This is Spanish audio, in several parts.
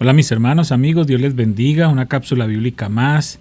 Hola mis hermanos, amigos, Dios les bendiga, una cápsula bíblica más.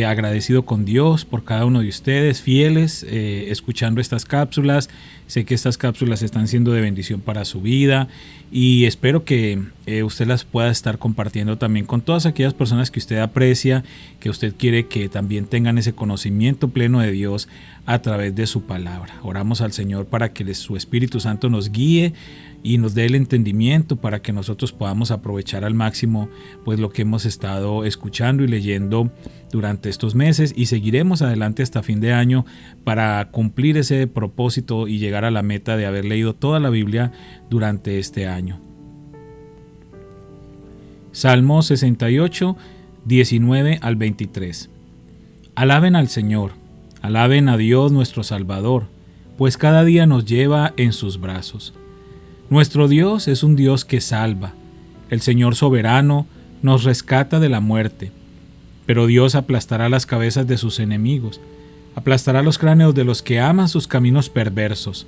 Agradecido con Dios por cada uno de ustedes, fieles, escuchando estas cápsulas. Sé que estas cápsulas están siendo de bendición para su vida y espero que usted las pueda estar compartiendo también con todas aquellas personas que usted aprecia, que usted quiere que también tengan ese conocimiento pleno de Dios a través de su palabra. Oramos al Señor para que su Espíritu Santo nos guíe y nos dé el entendimiento para que nosotros podamos aprovechar al máximo pues lo que hemos estado escuchando y leyendo durante estos meses, y seguiremos adelante hasta fin de año para cumplir ese propósito y llegar a la meta de haber leído toda la Biblia durante este año. Salmo 68, 19 al 23. Alaben al Señor, alaben a Dios nuestro Salvador, pues cada día nos lleva en sus brazos. Nuestro Dios es un Dios que salva. El Señor soberano nos rescata de la muerte. Pero Dios aplastará las cabezas de sus enemigos, aplastará los cráneos de los que aman sus caminos perversos.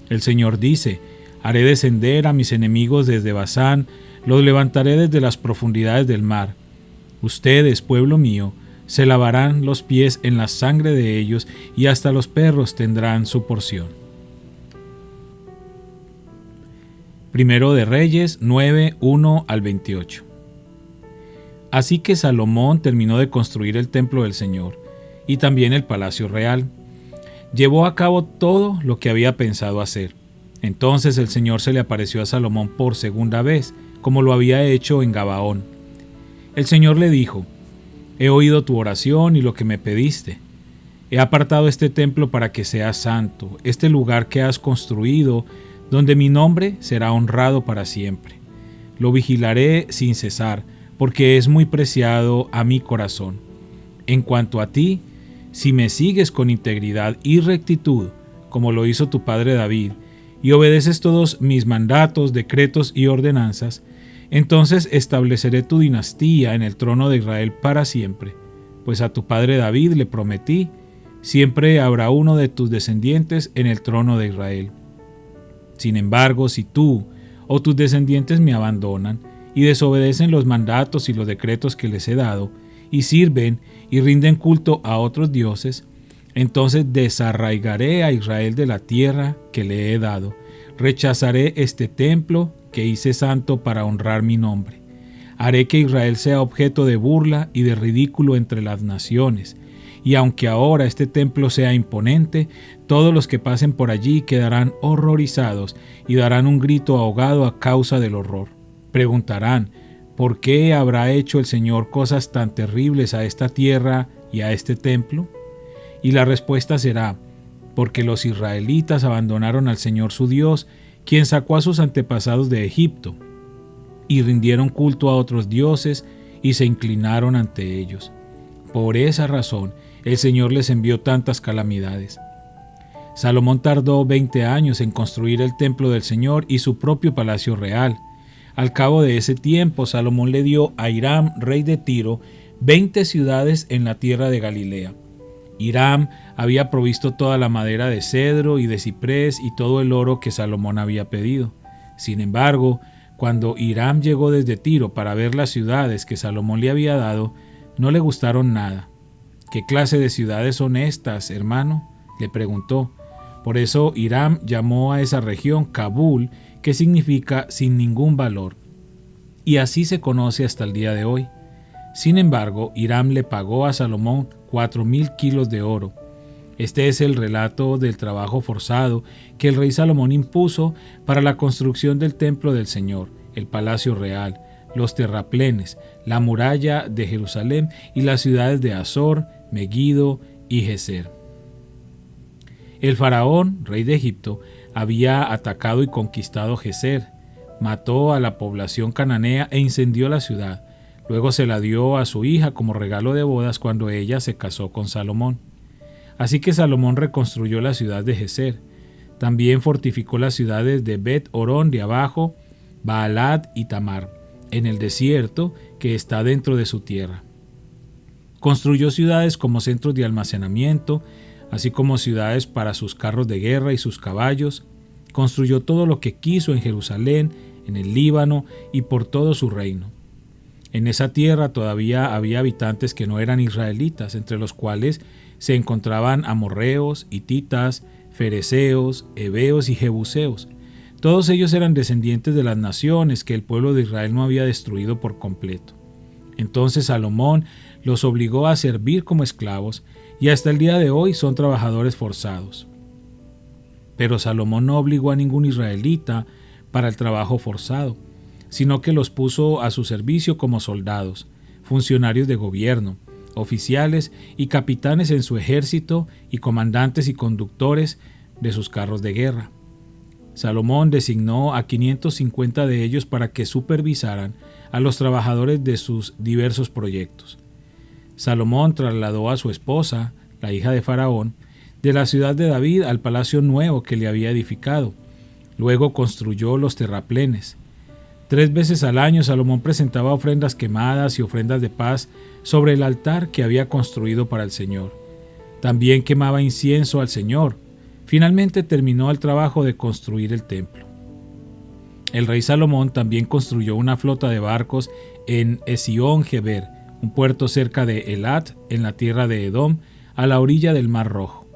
El Señor dice: haré descender a mis enemigos desde Basán, los levantaré desde las profundidades del mar. Ustedes, pueblo mío, se lavarán los pies en la sangre de ellos, y hasta los perros tendrán su porción. Primero de Reyes 9, 1 al 28. Así que Salomón terminó de construir el templo del Señor y también el palacio real. Llevó a cabo todo lo que había pensado hacer. Entonces el Señor se le apareció a Salomón por segunda vez, como lo había hecho en Gabaón. El Señor le dijo: he oído tu oración y lo que me pediste. He apartado este templo para que sea santo, este lugar que has construido, donde mi nombre será honrado para siempre. Lo vigilaré sin cesar, porque es muy preciado a mi corazón. En cuanto a ti, si me sigues con integridad y rectitud, como lo hizo tu padre David, y obedeces todos mis mandatos, decretos y ordenanzas, entonces estableceré tu dinastía en el trono de Israel para siempre, pues a tu padre David le prometí: siempre habrá uno de tus descendientes en el trono de Israel. Sin embargo, si tú o tus descendientes me abandonan y desobedecen los mandatos y los decretos que les he dado, y sirven y rinden culto a otros dioses, entonces desarraigaré a Israel de la tierra que le he dado, rechazaré este templo que hice santo para honrar mi nombre. Haré que Israel sea objeto de burla y de ridículo entre las naciones, y aunque ahora este templo sea imponente, todos los que pasen por allí quedarán horrorizados y darán un grito ahogado a causa del horror. Preguntarán: ¿por qué habrá hecho el Señor cosas tan terribles a esta tierra y a este templo? Y la respuesta será: porque los israelitas abandonaron al Señor su Dios, quien sacó a sus antepasados de Egipto, y rindieron culto a otros dioses y se inclinaron ante ellos. Por esa razón, el Señor les envió tantas calamidades. Salomón tardó 20 años en construir el templo del Señor y su propio palacio real. Al cabo de ese tiempo, Salomón le dio a Hiram, rey de Tiro, 20 ciudades en la tierra de Galilea. Hiram había provisto toda la madera de cedro y de ciprés y todo el oro que Salomón había pedido. Sin embargo, cuando Hiram llegó desde Tiro para ver las ciudades que Salomón le había dado, no le gustaron nada. ¿Qué clase de ciudades son estas, hermano?, le preguntó. Por eso Hiram llamó a esa región Kabul, que significa sin ningún valor. Y así se conoce hasta el día de hoy. Sin embargo, Hiram le pagó a Salomón 4,000 kilos de oro. Este es el relato del trabajo forzado que el rey Salomón impuso para la construcción del templo del Señor, el palacio real, los terraplenes, la muralla de Jerusalén y las ciudades de Azor, Megiddo y Geser. El faraón, rey de Egipto, había atacado y conquistado Geser, mató a la población cananea e incendió la ciudad. Luego se la dio a su hija como regalo de bodas cuando ella se casó con Salomón. Así que Salomón reconstruyó la ciudad de Geser. También fortificó las ciudades de Bet-Orón de abajo, Baalat y Tamar, en el desierto que está dentro de su tierra. Construyó ciudades como centros de almacenamiento, así como ciudades para sus carros de guerra y sus caballos. Construyó todo lo que quiso en Jerusalén, en el Líbano y por todo su reino. En esa tierra todavía había habitantes que no eran israelitas, entre los cuales se encontraban amorreos, hititas, fereceos, heveos y jebuseos. Todos ellos eran descendientes de las naciones que el pueblo de Israel no había destruido por completo. Entonces Salomón los obligó a servir como esclavos y hasta el día de hoy son trabajadores forzados. Pero Salomón no obligó a ningún israelita para el trabajo forzado, sino que los puso a su servicio como soldados, funcionarios de gobierno, oficiales y capitanes en su ejército y comandantes y conductores de sus carros de guerra. Salomón designó a 550 de ellos para que supervisaran a los trabajadores de sus diversos proyectos. Salomón trasladó a su esposa, la hija de Faraón, de la ciudad de David al palacio nuevo que le había edificado. Luego construyó los terraplenes. 3 veces al año Salomón presentaba ofrendas quemadas y ofrendas de paz sobre el altar que había construido para el Señor. También quemaba incienso al Señor. Finalmente terminó el trabajo de construir el templo. El rey Salomón también construyó una flota de barcos en Esión-Geber, un puerto cerca de Elat, en la tierra de Edom, a la orilla del Mar Rojo.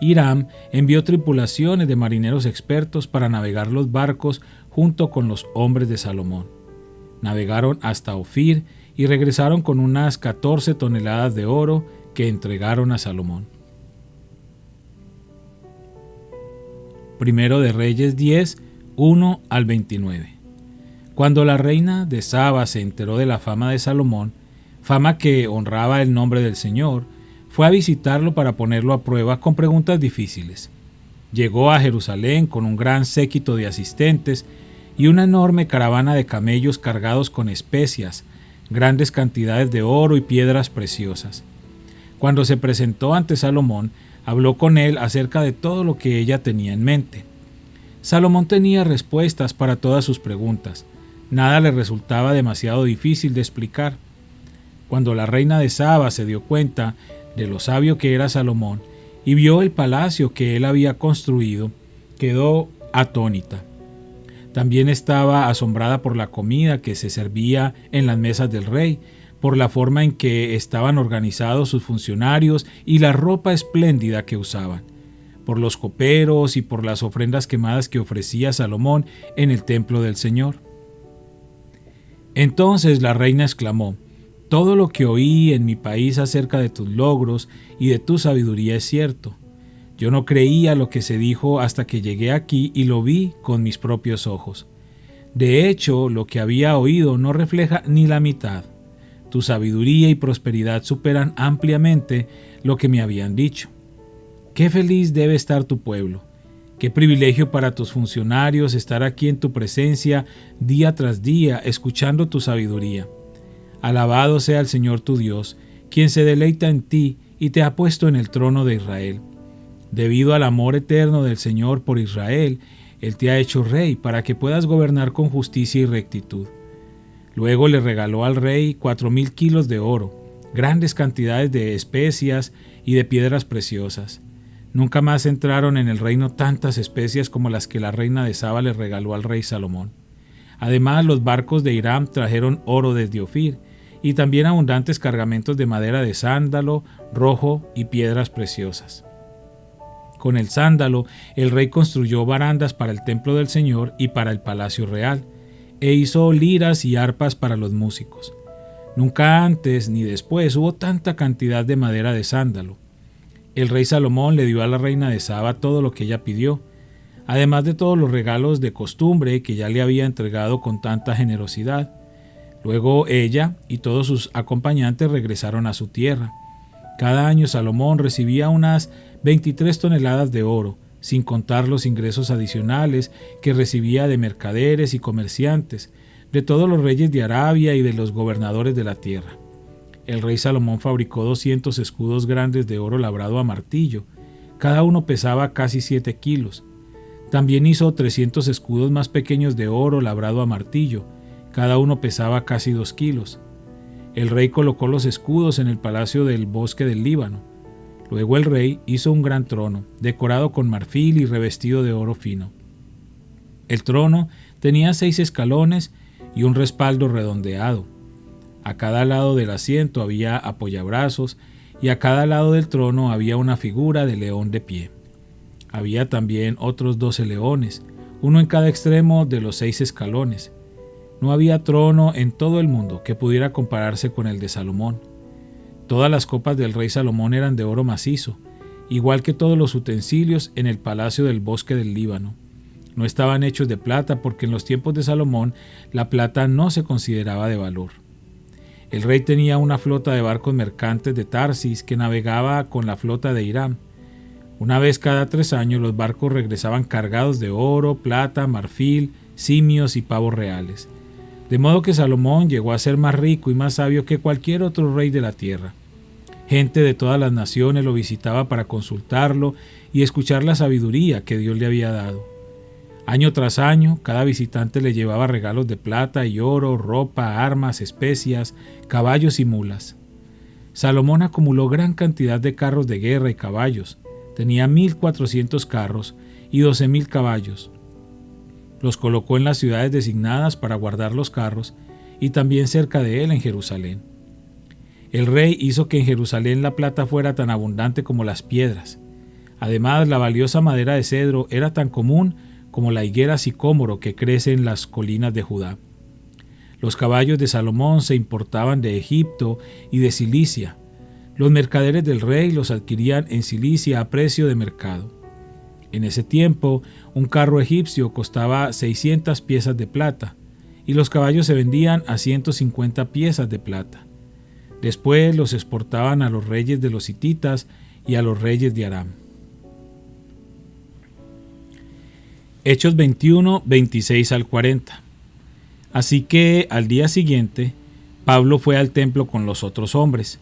Hiram envió tripulaciones de marineros expertos para navegar los barcos junto con los hombres de Salomón. Navegaron hasta Ofir y regresaron con unas 14 toneladas de oro que entregaron a Salomón. Primero de Reyes 10, 1 al 29. Cuando la reina de Saba se enteró de la fama de Salomón, fama que honraba el nombre del Señor, fue a visitarlo para ponerlo a prueba con preguntas difíciles. Llegó a Jerusalén con un gran séquito de asistentes y una enorme caravana de camellos cargados con especias, grandes cantidades de oro y piedras preciosas. Cuando se presentó ante Salomón, habló con él acerca de todo lo que ella tenía en mente. Salomón tenía respuestas para todas sus preguntas. Nada le resultaba demasiado difícil de explicar. Cuando la reina de Saba se dio cuenta de lo sabio que era Salomón y vio el palacio que él había construido, quedó atónita. También estaba asombrada por la comida que se servía en las mesas del rey, por la forma en que estaban organizados sus funcionarios y la ropa espléndida que usaban, por los coperos y por las ofrendas quemadas que ofrecía Salomón en el templo del Señor. Entonces la reina exclamó: «Todo lo que oí en mi país acerca de tus logros y de tu sabiduría es cierto. Yo no creía lo que se dijo hasta que llegué aquí y lo vi con mis propios ojos. De hecho, lo que había oído no refleja ni la mitad. Tu sabiduría y prosperidad superan ampliamente lo que me habían dicho. Qué feliz debe estar tu pueblo. Qué privilegio para tus funcionarios estar aquí en tu presencia día tras día, escuchando tu sabiduría. Alabado sea el Señor tu Dios, quien se deleita en ti y te ha puesto en el trono de Israel. Debido al amor eterno del Señor por Israel, Él te ha hecho rey para que puedas gobernar con justicia y rectitud». Luego le regaló al rey 4,000 kilos de oro, grandes cantidades de especias y de piedras preciosas. Nunca más entraron en el reino tantas especias como las que la reina de Saba le regaló al rey Salomón. Además, los barcos de Hiram trajeron oro desde Ofir y también abundantes cargamentos de madera de sándalo, rojo y piedras preciosas. Con el sándalo, el rey construyó barandas para el templo del Señor y para el palacio real, e hizo liras y arpas para los músicos. Nunca antes ni después hubo tanta cantidad de madera de sándalo. El rey Salomón le dio a la reina de Saba todo lo que ella pidió, además de todos los regalos de costumbre que ya le había entregado con tanta generosidad. Luego ella y todos sus acompañantes regresaron a su tierra. Cada año Salomón recibía unas 23 toneladas de oro, sin contar los ingresos adicionales que recibía de mercaderes y comerciantes, de todos los reyes de Arabia y de los gobernadores de la tierra. El rey Salomón fabricó 200 escudos grandes de oro labrado a martillo. Cada uno pesaba casi 7 kilos. También hizo 300 escudos más pequeños de oro labrado a martillo. Cada uno pesaba casi 2 kilos. El rey colocó los escudos en el palacio del bosque del Líbano. Luego el rey hizo un gran trono, decorado con marfil y revestido de oro fino. El trono tenía 6 escalones y un respaldo redondeado. A cada lado del asiento había apoyabrazos y a cada lado del trono había una figura de león de pie. Había también otros 12 leones, uno en cada extremo de los 6 escalones. No había trono en todo el mundo que pudiera compararse con el de Salomón. Todas las copas del rey Salomón eran de oro macizo, igual que todos los utensilios en el palacio del bosque del Líbano. No estaban hechos de plata porque en los tiempos de Salomón la plata no se consideraba de valor. El rey tenía una flota de barcos mercantes de Tarsis que navegaba con la flota de Hiram. Una vez cada 3 años los barcos regresaban cargados de oro, plata, marfil, simios y pavos reales. De modo que Salomón llegó a ser más rico y más sabio que cualquier otro rey de la tierra. Gente de todas las naciones lo visitaba para consultarlo y escuchar la sabiduría que Dios le había dado. Año tras año, cada visitante le llevaba regalos de plata y oro, ropa, armas, especias, caballos y mulas. Salomón acumuló gran cantidad de carros de guerra y caballos. Tenía 1,400 carros y 12,000 caballos. Los colocó en las ciudades designadas para guardar los carros y también cerca de él en Jerusalén. El rey hizo que en Jerusalén la plata fuera tan abundante como las piedras. Además, la valiosa madera de cedro era tan común como la higuera sicómoro que crece en las colinas de Judá. Los caballos de Salomón se importaban de Egipto y de Cilicia. Los mercaderes del rey los adquirían en Cilicia a precio de mercado. En ese tiempo, un carro egipcio costaba 600 piezas de plata, y los caballos se vendían a 150 piezas de plata. Después los exportaban a los reyes de los hititas y a los reyes de Aram. Hechos 21, 26 al 40. Así que al día siguiente, Pablo fue al templo con los otros hombres.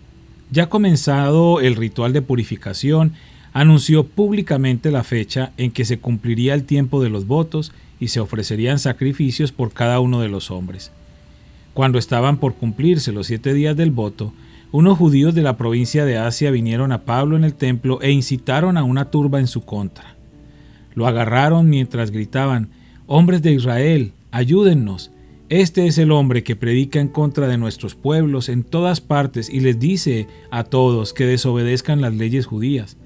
Ya comenzado el ritual de purificación, anunció públicamente la fecha en que se cumpliría el tiempo de los votos y se ofrecerían sacrificios por cada uno de los hombres. Cuando estaban por cumplirse los 7 días del voto, unos judíos de la provincia de Asia vinieron a Pablo en el templo e incitaron a una turba en su contra. Lo agarraron mientras gritaban: «Hombres de Israel, ayúdennos. Este es el hombre que predica en contra de nuestros pueblos en todas partes y les dice a todos que desobedezcan las leyes judías.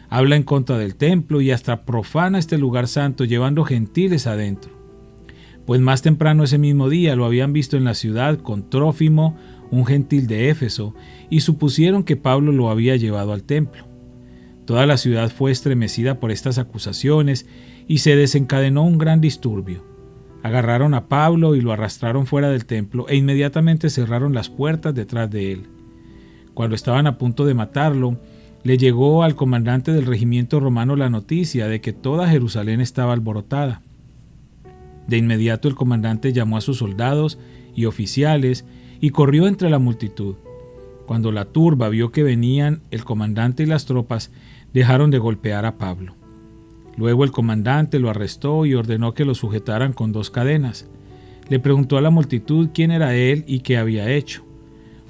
Habla en contra del templo y hasta profana este lugar santo, llevando gentiles adentro». Pues más temprano ese mismo día lo habían visto en la ciudad con Trófimo, un gentil de Éfeso, y supusieron que Pablo lo había llevado al templo. Toda la ciudad fue estremecida por estas acusaciones y se desencadenó un gran disturbio. Agarraron a Pablo y lo arrastraron fuera del templo e inmediatamente cerraron las puertas detrás de él. Cuando estaban a punto de matarlo, le llegó al comandante del regimiento romano la noticia de que toda Jerusalén estaba alborotada. De inmediato el comandante llamó a sus soldados y oficiales y corrió entre la multitud. Cuando la turba vio que venían, el comandante y las tropas dejaron de golpear a Pablo. Luego el comandante lo arrestó y ordenó que lo sujetaran con 2 cadenas. Le preguntó a la multitud quién era él y qué había hecho.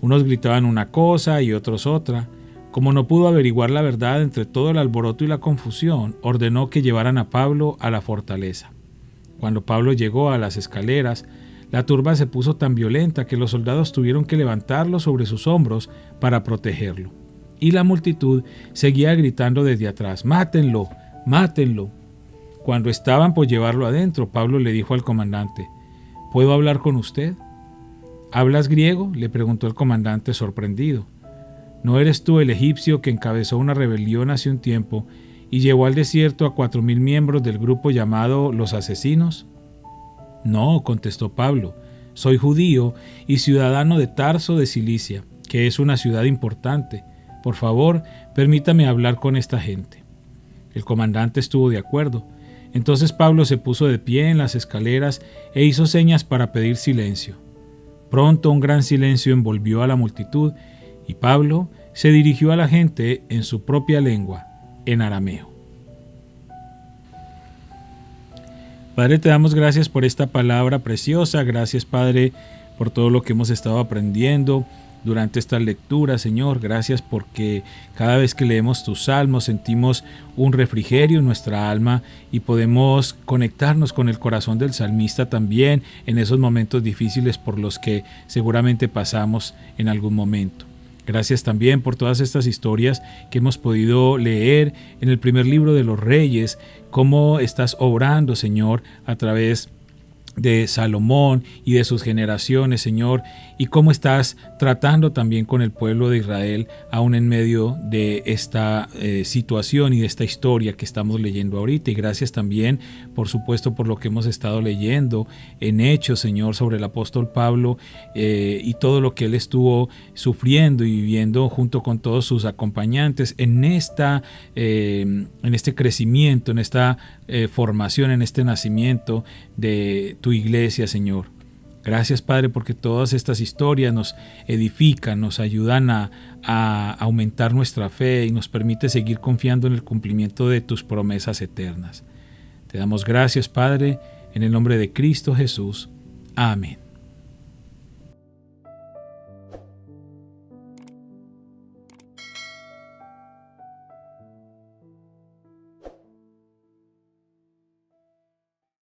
Unos gritaban una cosa y otros otra. Como no pudo averiguar la verdad entre todo el alboroto y la confusión, ordenó que llevaran a Pablo a la fortaleza. Cuando Pablo llegó a las escaleras, la turba se puso tan violenta que los soldados tuvieron que levantarlo sobre sus hombros para protegerlo. Y la multitud seguía gritando desde atrás: «¡Mátenlo! ¡Mátenlo!». Cuando estaban por llevarlo adentro, Pablo le dijo al comandante: «¿Puedo hablar con usted?». «¿Hablas griego?», le preguntó el comandante sorprendido. «¿No eres tú el egipcio que encabezó una rebelión hace un tiempo y llevó al desierto a 4,000 miembros del grupo llamado los Asesinos?». «No», contestó Pablo, «soy judío y ciudadano de Tarso de Cilicia, que es una ciudad importante. Por favor, permítame hablar con esta gente». El comandante estuvo de acuerdo. Entonces Pablo se puso de pie en las escaleras e hizo señas para pedir silencio. Pronto un gran silencio envolvió a la multitud y Pablo se dirigió a la gente en su propia lengua, en arameo. Padre, te damos gracias por esta palabra preciosa. Gracias, Padre, por todo lo que hemos estado aprendiendo. durante esta lectura, Señor. Gracias porque cada vez que leemos tus salmos sentimos un refrigerio en nuestra alma y podemos conectarnos con el corazón del salmista también en esos momentos difíciles por los que seguramente pasamos en algún momento. Gracias también por todas estas historias que hemos podido leer en el primer libro de los Reyes, cómo estás obrando, Señor, a través de Salomón y de sus generaciones, Señor, y cómo estás tratando también con el pueblo de Israel aún en medio de esta situación y de esta historia que estamos leyendo ahorita. Y gracias también, por supuesto, por lo que hemos estado leyendo en Hechos, Señor, sobre el apóstol Pablo y todo lo que él estuvo sufriendo y viviendo junto con todos sus acompañantes en este crecimiento, en esta formación, en este nacimiento de tu iglesia, Señor. Gracias, Padre, porque todas estas historias nos edifican, nos ayudan a aumentar nuestra fe y nos permite seguir confiando en el cumplimiento de tus promesas eternas. Te damos gracias, Padre, en el nombre de Cristo Jesús. Amén.